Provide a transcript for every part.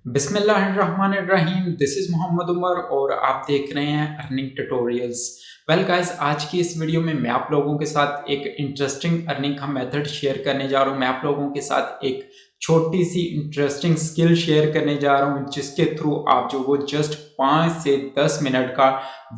बिस्मिल्लाहिर्रहमानिर्रहीम। This is Mohammad Umar और आप देख रहे हैं अर्निंग ट्यूटोरियल्स। वेल गाइस, आज की इस वीडियो में मैं आप लोगों के साथ एक इंटरेस्टिंग अर्निंग का मेथड शेयर करने जा रहा हूं। मैं आप लोगों के साथ एक छोटी सी इंटरेस्टिंग स्किल शेयर करने जा रहा हूं, जिसके थ्रू आप जो वो जस्ट 5 से 10 मिनट का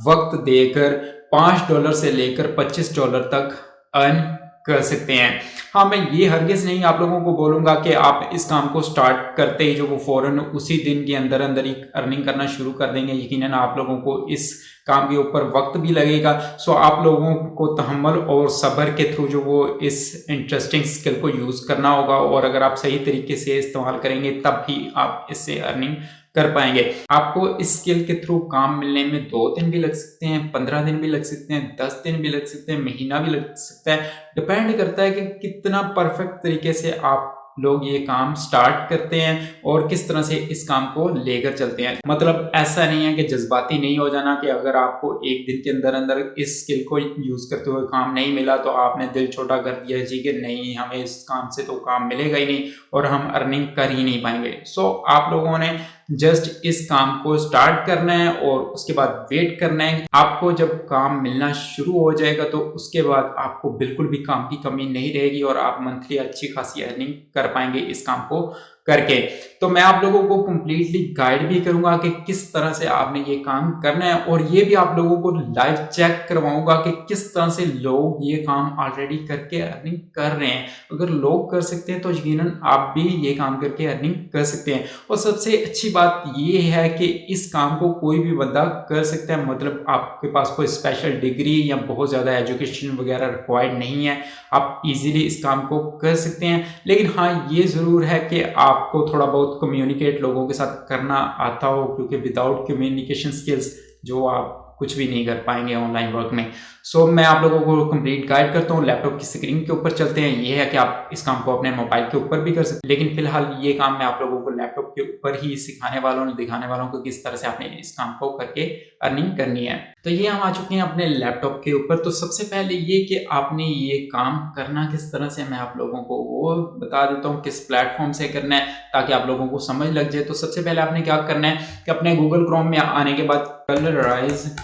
वक्त देकर $5 से लेकर $25 तक अर्न कर सकते हैं। हाँ, मैं ये हरगिज़ नहीं आप लोगों को बोलूँगा कि आप इस काम को स्टार्ट करते ही जो वो फ़ौरन उसी दिन के अंदर अंदर ही अर्निंग करना शुरू कर देंगे। यकीनन आप लोगों को इस काम के ऊपर वक्त भी लगेगा। सो आप लोगों को तहम्मुल और सब्र के थ्रू जो वो इस इंटरेस्टिंग स्किल को यूज़ करना होगा, और अगर आप सही तरीके से इस्तेमाल करेंगे तब ही आप इससे अर्निंग कर पाएंगे। आपको इस स्किल के थ्रू काम मिलने में 2 दिन भी लग सकते हैं, 15 दिन भी लग सकते हैं, 10 दिन भी लग सकते हैं, महीना भी लग सकता है। डिपेंड करता है कि कितना परफेक्ट तरीके से आप लोग ये काम स्टार्ट करते हैं और किस तरह से इस काम को लेकर चलते हैं। मतलब ऐसा नहीं है कि जज्बाती नहीं हो जाना कि अगर आपको एक दिन के अंदर अंदर इस स्किल को यूज करते हुए काम नहीं मिला तो आपने दिल छोटा कर दिया जी कि नहीं, हमें इस काम से तो काम मिलेगा ही नहीं और हम अर्निंग कर ही नहीं पाएंगे। सो आप लोगों ने जस्ट इस काम को स्टार्ट करना है और उसके बाद वेट करना है। आपको जब काम मिलना शुरू हो जाएगा तो उसके बाद आपको बिल्कुल भी काम की कमी नहीं रहेगी और आप मंथली अच्छी खासी अर्निंग कर पाएंगे इस काम को करके। तो मैं आप लोगों को कंप्लीटली गाइड भी करूंगा कि किस तरह से आपने ये काम करना है, और ये भी आप लोगों को लाइव चेक करवाऊंगा कि किस तरह से लोग ये काम ऑलरेडी करके अर्निंग कर रहे हैं। अगर लोग कर सकते हैं तो यकीनन आप भी ये काम करके अर्निंग कर सकते हैं। और सबसे अच्छी बात ये है कि इस काम को कोई भी बंदा कर सकता है। मतलब आपके पास कोई स्पेशल डिग्री या बहुत ज़्यादा एजुकेशन वगैरह रिक्वायर्ड नहीं है, आप इजीली इस काम को कर सकते हैं। लेकिन हाँ, ये ज़रूर है कि आपको थोड़ा बहुत कम्युनिकेट लोगों के साथ करना आता हो, क्योंकि विदाउट कम्युनिकेशन स्किल्स जो आप कुछ भी नहीं कर पाएंगे ऑनलाइन वर्क में। सो मैं आप लोगों को कंप्लीट गाइड करता हूँ। लैपटॉप की स्क्रीन के ऊपर चलते हैं। ये है कि आप इस काम को अपने मोबाइल के ऊपर भी कर सकते हैं, लेकिन फिलहाल ये काम मैं आप लोगों को लैपटॉप के ऊपर ही सिखाने वाला हूँ, दिखाने वाला हूँ कि किस तरह से आपने इस काम को करके अर्निंग करनी है। तो ये हम आ चुके हैं अपने लैपटॉप के ऊपर। तो सबसे पहले ये कि आपने ये काम करना किस तरह से, मैं आप लोगों को वो बता देता हूँ किस प्लेटफॉर्म से करना है ताकि आप लोगों को समझ लग जाए। तो सबसे पहले आपने क्या करना है कि अपने गूगल क्रोम में आने के बाद colorize.com,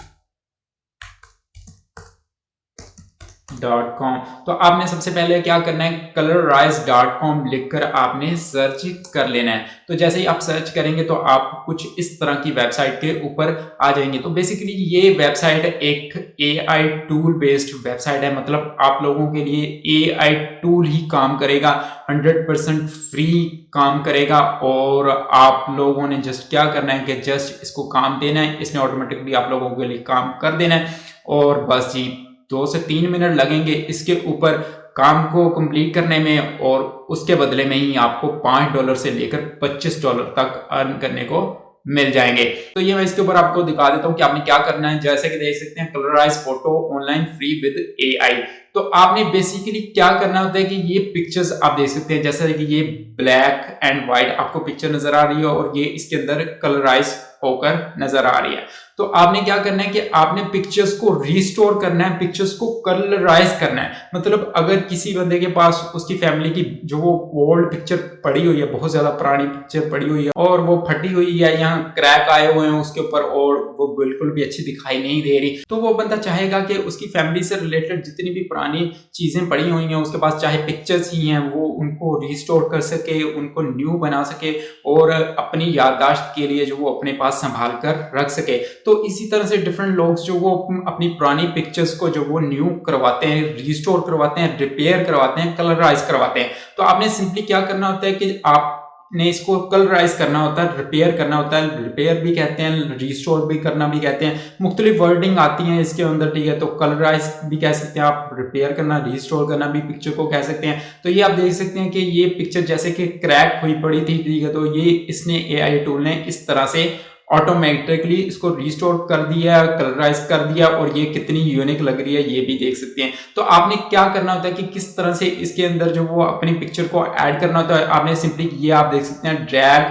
तो आपने सबसे पहले क्या करना है, colorize.com लिखकर आपने सर्च कर लेना है। तो जैसे ही आप सर्च करेंगे तो आप कुछ इस तरह की वेबसाइट के ऊपर आ जाएंगे। तो बेसिकली ये वेबसाइट एक AI टूल बेस्ड वेबसाइट है। मतलब आप लोगों के लिए AI टूल ही काम करेगा, 100% फ्री काम करेगा, और आप लोगों ने जस्ट क्या करना है कि जस्ट इसको काम देना है। इसने ऑटोमेटिकली आप लोगों के लिए काम कर देना है और बस जी 2 से 3 मिनट लगेंगे इसके ऊपर काम को कंप्लीट करने में, और उसके बदले में ही आपको $5 से लेकर $25 तक अर्न करने को मिल जाएंगे। तो ये मैं इसके ऊपर आपको दिखा देता हूँ कि आपने क्या करना है। जैसे कि देख सकते हैं, colourise photo online free with AI। तो आपने बेसिकली क्या करना होता है कि ये पिक्चर्स आप देख सकते हैं, जैसे कि ये ब्लैक एंड व्हाइट आपको पिक्चर नजर आ रही है और ये इसके अंदर कलराइज होकर नजर आ रही है। तो आपने क्या करना है कि आपने पिक्चर्स को रिस्टोर करना है, पिक्चर्स को कलराइज करना है। मतलब अगर किसी बंदे के पास उसकी फैमिली की जो वो ओल्ड पिक्चर पड़ी हुई है, बहुत ज्यादा पुरानी पिक्चर पड़ी हुई है और वो फटी हुई है, यहाँ क्रैक आए हुए हैं उसके ऊपर और वो बिल्कुल भी अच्छी दिखाई नहीं दे रही, तो वो बंदा चाहेगा कि उसकी फैमिली से रिलेटेड जितनी भी पुरानी चीजें पड़ी हुई हैं उसके पास, चाहे पिक्चर्स ही हैं, वो उनको रिस्टोर कर सके, उनको न्यू बना सके और अपनी याददाश्त के लिए जो वो अपने पास संभाल कर रख सके। तो इसी तरह से डिफरेंट लोग जो वो अपनी पुरानी पिक्चर्स को जो वो न्यू करवाते हैं, रिस्टोर करवाते हैं, रिपेयर करवाते हैं, कलराइज करवाते हैं। तो आपने सिंपली क्या करना होता है कि आपने इसको कलराइज करना होता है, रिपेयर करना होता है। रिपेयर भी कहते हैं, रिस्टोर भी करना भी कहते हैं, मुख्तलिफ वर्डिंग आती हैं इसके अंदर, ठीक है। तो कलराइज भी कह सकते हैं आप, रिपेयर करना, रिस्टोर करना भी पिक्चर को कह सकते हैं। तो ये आप देख सकते हैं कि ये पिक्चर जैसे कि क्रैक हुई पड़ी थी, ठीक है। तो ये इसने AI टूल ने इस तरह से ऑटोमेटिकली इसको रिस्टोर कर दिया, कलराइज कर दिया, और ये कितनी यूनिक लग रही है ये भी देख सकते हैं। तो आपने क्या करना होता है कि किस तरह से इसके अंदर जो वो अपनी पिक्चर को ऐड करना होता है। आपने सिंपली ये आप देख सकते हैं, ड्रैग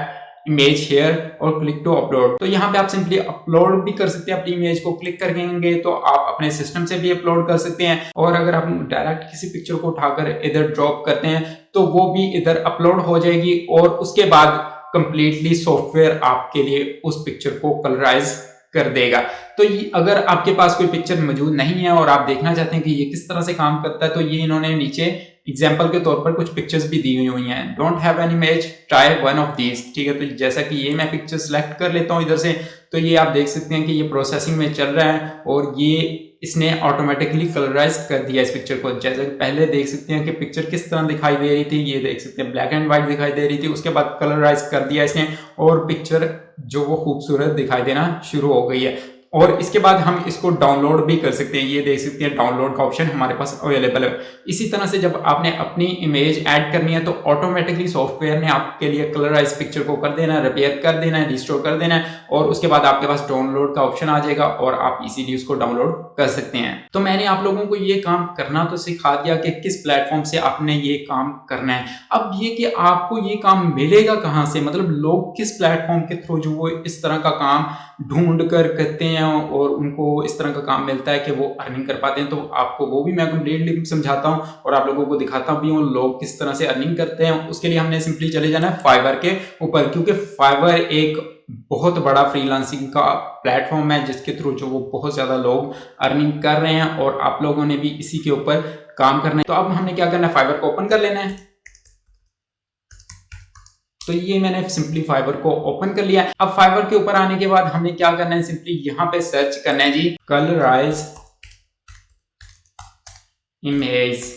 इमेज हेयर और क्लिक टू अपलोड। तो यहाँ पे आप सिंपली अपलोड भी कर सकते हैं अपनी इमेज को, क्लिक करेंगे तो आप अपने सिस्टम से भी अपलोड कर सकते हैं, और अगर आप डायरेक्ट किसी पिक्चर को उठाकर इधर ड्रॉप करते हैं तो वो भी इधर अपलोड हो जाएगी। और उसके बाद कंप्लीटली सॉफ्टवेयर आपके लिए उस पिक्चर को कलराइज कर देगा। तो ये अगर आपके पास कोई पिक्चर मौजूद नहीं है और आप देखना चाहते हैं कि ये किस तरह से काम करता है, तो ये इन्होंने नीचे एग्जाम्पल के तौर पर कुछ पिक्चर्स भी दी हुई हैं। Don't have an image, try one of these. ठीक है, तो जैसा कि ये मैं पिक्चर सेलेक्ट कर लेता हूँ इधर से, तो ये आप देख सकते हैं कि ये प्रोसेसिंग में चल रहा है और ये इसने ऑटोमेटिकली कलराइज कर दिया इस पिक्चर को। जैसे कि पहले देख सकते हैं कि पिक्चर किस तरह दिखाई दे रही थी, ये देख सकते हैं ब्लैक एंड व्हाइट दिखाई दे रही थी, उसके बाद कलराइज कर दिया इसने और पिक्चर जो वो खूबसूरत दिखाई देना शुरू हो गई है। और इसके बाद हम इसको डाउनलोड भी कर सकते हैं। ये देख सकते हैं डाउनलोड का ऑप्शन हमारे पास अवेलेबल है। इसी तरह से जब आपने अपनी इमेज ऐड करनी है तो ऑटोमेटिकली सॉफ्टवेयर ने आपके लिए कलराइज पिक्चर को कर देना है, रिपेयर कर देना है, रिस्टोर कर देना है और उसके बाद आपके पास डाउनलोड का ऑप्शन आ जाएगा और आप इजीली उसको डाउनलोड कर सकते हैं। तो मैंने आप लोगों को ये काम करना तो सिखा दिया कि किस प्लेटफॉर्म से आपने ये काम करना है। अब ये कि आपको ये काम मिलेगा कहाँ से, मतलब लोग किस प्लेटफॉर्म के थ्रू जो वो इस तरह का काम ढूंढ कर करते हैं और उनको इस तरह का काम मिलता है कि वो अर्निंग कर पाते हैं, तो आपको वो भी मैं कंप्लीटली समझाता हूं और आप लोगों को दिखाता भी हूं लोग किस तरह से अर्निंग करते हैं। उसके लिए हमने सिंपली चले जाना है फाइवर के ऊपर, क्योंकि फाइवर एक बहुत बड़ा फ्रीलांसिंग का प्लेटफॉर्म है जिसके थ्रू जो वो बहुत ज्यादा लोग अर्निंग कर रहे हैं और आप लोगों ने भी इसी के ऊपर काम करना है। तो अब हमने क्या करना है, फाइवर को ओपन कर लेना है। तो ये मैंने सिंपली फाइवर को ओपन कर लिया। अब फाइवर के ऊपर आने के बाद हमने क्या करना है, सिंपली यहाँ पे सर्च करना है जी कलराइज इमेज।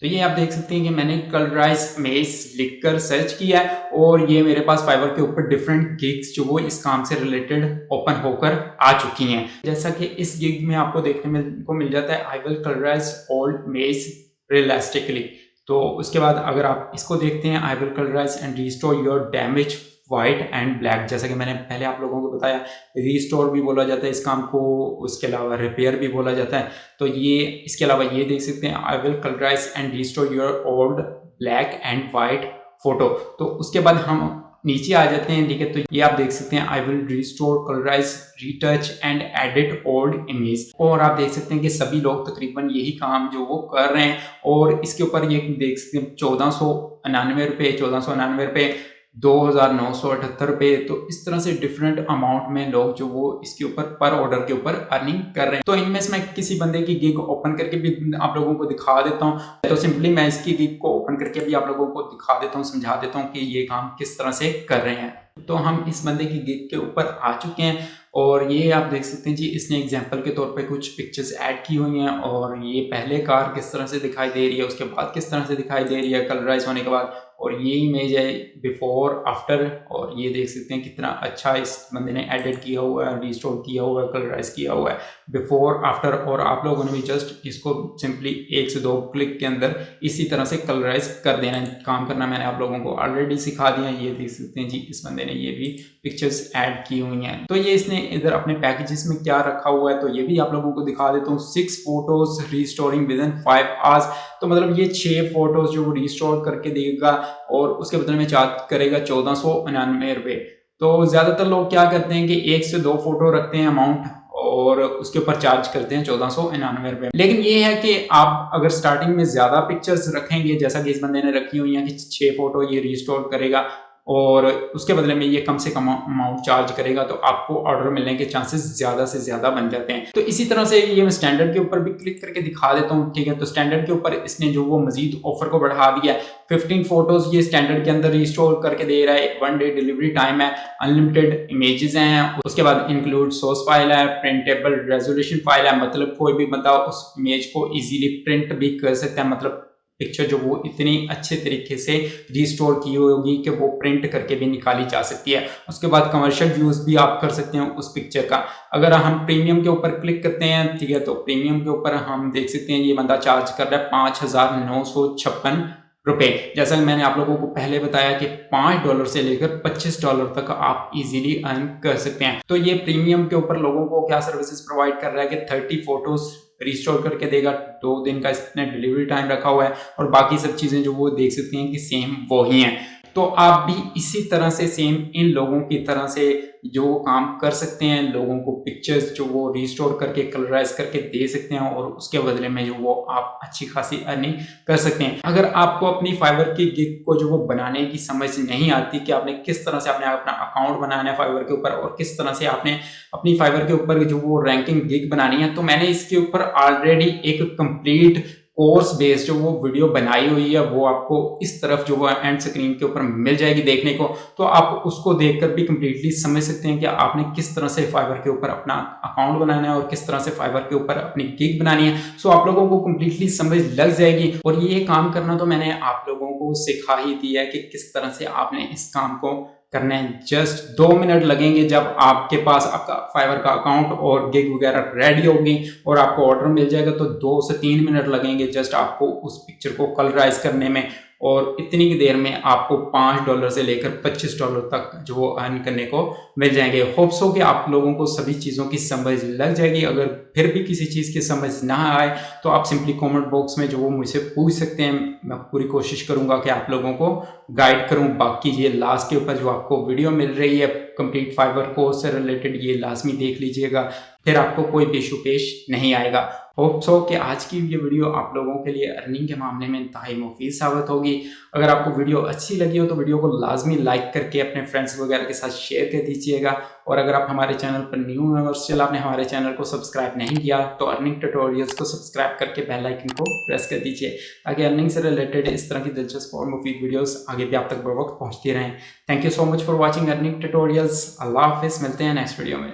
तो ये आप देख सकते हैं कि मैंने कलराइज इमेज लिखकर सर्च किया है और ये मेरे पास फाइवर के ऊपर डिफरेंट गिग्स जो वो इस काम से रिलेटेड ओपन होकर आ चुकी हैं। जैसा कि इस गिग में आपको देखने को मिल जाता है I will colourise old image realistically. तो उसके बाद अगर आप इसको देखते हैं I will colourise and restore your damage white and black. जैसा कि मैंने पहले आप लोगों को बताया, रिस्टोर भी बोला जाता है इस काम को, उसके अलावा रिपेयर भी बोला जाता है। तो ये इसके अलावा ये देख सकते हैं I will colourise and restore your old black and white photo. तो उसके बाद हम नीचे आ जाते हैं। ठीक है, तो ये आप देख सकते हैं I will restore colourise retouch and edit old image. और आप देख सकते हैं कि सभी लोग तकरीबन यही काम जो वो कर रहे हैं और इसके ऊपर ये देख सकते हैं 1499 रुपये, 1499 रुपये, 2978 रुपये। तो इस तरह से डिफरेंट अमाउंट में लोग जो वो इसके ऊपर पर ऑर्डर के ऊपर अर्निंग कर रहे हैं। तो इनमें से मैं किसी बंदे की गिग ओपन करके भी आप लोगों को दिखा देता हूँ। तो सिंपली मैं इसकी गिग को ओपन करके भी आप लोगों को दिखा देता हूँ, समझा देता हूँ कि ये काम किस तरह से कर रहे हैं। तो हम इस बंदे की गिग के ऊपर आ चुके हैं और ये आप देख सकते हैं जी इसने एग्जांपल के तौर पे कुछ पिक्चर्स ऐड की हुई हैं और ये पहले कार किस तरह से दिखाई दे रही है, उसके बाद किस तरह से दिखाई दे रही है कलराइज होने के बाद, और ये इमेज है बिफोर आफ्टर। और ये देख सकते हैं कितना अच्छा इस बंदे ने एडिट किया हुआ है, रिस्टोर किया हुआ है, कलराइज किया हुआ है बिफोर आफ्टर। और आप लोगों ने भी जस्ट इसको सिंपली 1 से 2 क्लिक के अंदर इसी तरह से कलराइज कर देना काम करना मैंने आप लोगों को ऑलरेडी सिखा दिया। ये देख सकते हैं जी इस बंदे ने ये भी पिक्चर्स ऐड की हुई हैं। तो ये इसने इधर अपने पैकेजेस में क्या रखा हुआ है तो ये भी आप लोगों को दिखा देता हूँ। 6 photos restoring with in 5 hours. तो मतलब ये 6 फोटोज जो रिस्टोर करके देगा और उसके बदले में चार्ज करेगा 1499 रुपये। तो ज्यादातर लोग क्या करते हैं कि 1 से 2 फोटो रखते हैं अमाउंट और उसके ऊपर चार्ज करते हैं 1499 रुपये। लेकिन ये है कि आप अगर स्टार्टिंग में ज्यादा पिक्चर्स रखेंगे, जैसा कि इस बंदे ने रखी हुई है कि 6 फोटो ये रिस्टोर करेगा और उसके बदले में ये कम से कम अमाउंट चार्ज करेगा, तो आपको ऑर्डर मिलने के चांसेस ज्यादा से ज्यादा बन जाते हैं। तो इसी तरह से ये मैं स्टैंडर्ड के ऊपर भी क्लिक करके दिखा देता हूँ। ठीक है, तो स्टैंडर्ड के ऊपर इसने जो वो मजीद ऑफर को बढ़ा दिया है। 15 फोटोज ये स्टैंडर्ड के अंदर रिस्टोर करके दे रहा है, 1 डे डिलीवरी टाइम है, अनलिमिटेड इमेजेस हैं, उसके बाद इंक्लूड सोर्स फाइल है, प्रिंटेबल रेजोल्यूशन फाइल है, मतलब कोई भी बंदा उस इमेज को इजीली प्रिंट भी कर सकता है, मतलब पिक्चर जो वो इतनी अच्छे तरीके से रिस्टोर की होगी कि वो प्रिंट करके भी निकाली जा सकती है। उसके बाद कमर्शियल यूज भी आप कर सकते हैं उस पिक्चर का। अगर हम प्रीमियम के ऊपर क्लिक करते हैं, ठीक है, तो प्रीमियम के ऊपर हम देख सकते हैं ये बंदा चार्ज कर रहा है 5956 रुपए। जैसा कि मैंने आप लोगों को पहले बताया कि $5 से लेकर $25 तक आप इजीली अर्न कर सकते हैं। तो ये प्रीमियम के ऊपर लोगों को क्या सर्विसेज प्रोवाइड कर रहा है कि 30 फोटोज रिस्टोर करके देगा, 2 दिन का इसने डिलीवरी टाइम रखा हुआ है और बाकी सब चीजें जो वो देख सकते हैं कि सेम वो ही हैं। तो आप भी इसी तरह से सेम इन लोगों की तरह से जो काम कर सकते हैं, लोगों को पिक्चर्स जो वो रिस्टोर करके कलराइज करके दे सकते हैं और उसके बदले में जो वो आप अच्छी खासी अर्निंग कर सकते हैं। अगर आपको अपनी फाइवर की गिग को जो वो बनाने की समझ नहीं आती कि आपने किस तरह से आपने अपना अकाउंट बनाना है फाइवर के ऊपर और किस तरह से आपने अपनी फाइवर के ऊपर जो वो रैंकिंग गिग बनानी है, तो मैंने इसके ऊपर ऑलरेडी एक कंप्लीट कोर्स बेस्ड जो वो वीडियो बनाई हुई है, वो आपको इस तरफ जो वो एंड स्क्रीन के ऊपर मिल जाएगी देखने को। तो आप उसको देखकर भी कंप्लीटली समझ सकते हैं कि आपने किस तरह से फाइवर के ऊपर अपना अकाउंट बनाना है और किस तरह से फाइवर के ऊपर अपनी गिग बनानी है। सो आप लोगों को कंप्लीटली समझ लग जाएगी और ये काम करना तो मैंने आप लोगों को सिखा ही दिया है कि किस तरह से आपने इस काम को करना है। जस्ट 2 मिनट लगेंगे जब आपके पास आपका फाइवर का अकाउंट और गिग वगैरह रेडी होगी और आपको ऑर्डर मिल जाएगा, तो 2 से 3 मिनट लगेंगे जस्ट आपको उस पिक्चर को कलराइज करने में और इतनी देर में आपको $5 से लेकर $25 तक जो वो अर्न करने को मिल जाएंगे। होप्स हो कि आप लोगों को सभी चीज़ों की समझ लग जाएगी। अगर फिर भी किसी चीज़ की समझ ना आए तो आप सिंपली कमेंट बॉक्स में जो वो मुझसे पूछ सकते हैं। मैं पूरी कोशिश करूंगा कि आप लोगों को गाइड करूं। बाकी ये लास्ट के ऊपर जो आपको वीडियो मिल रही है कंप्लीट फाइवर कोर्स से रिलेटेड, ये लाजमी देख लीजिएगा, फिर आपको कोई भी इशू पेश नहीं आएगा। होप्स हो कि आज की ये वीडियो आप लोगों के लिए अर्निंग के मामले में इंतहाई मुफीद साबित होगी। अगर आपको वीडियो अच्छी लगी हो तो वीडियो को लाजमी लाइक करके अपने फ्रेंड्स वगैरह के साथ शेयर कर दीजिएगा। और अगर आप हमारे चैनल पर न्यू हैं और स्टिल आपने हमारे चैनल को सब्सक्राइब नहीं किया तो अर्निंग ट्यूटोरियल्स को सब्सक्राइब करके बेल आइकन को प्रेस कर दीजिए ताकि अर्निंग से रिलेटेड इस तरह की दिलचस्प और मुफीद वीडियोस आगे भी आप तक बर वक्त पहुंचती रहें। Thank you so much for watching earning tutorials. अल्लाह हाफिज़, मिलते हैं नेक्स्ट वीडियो में।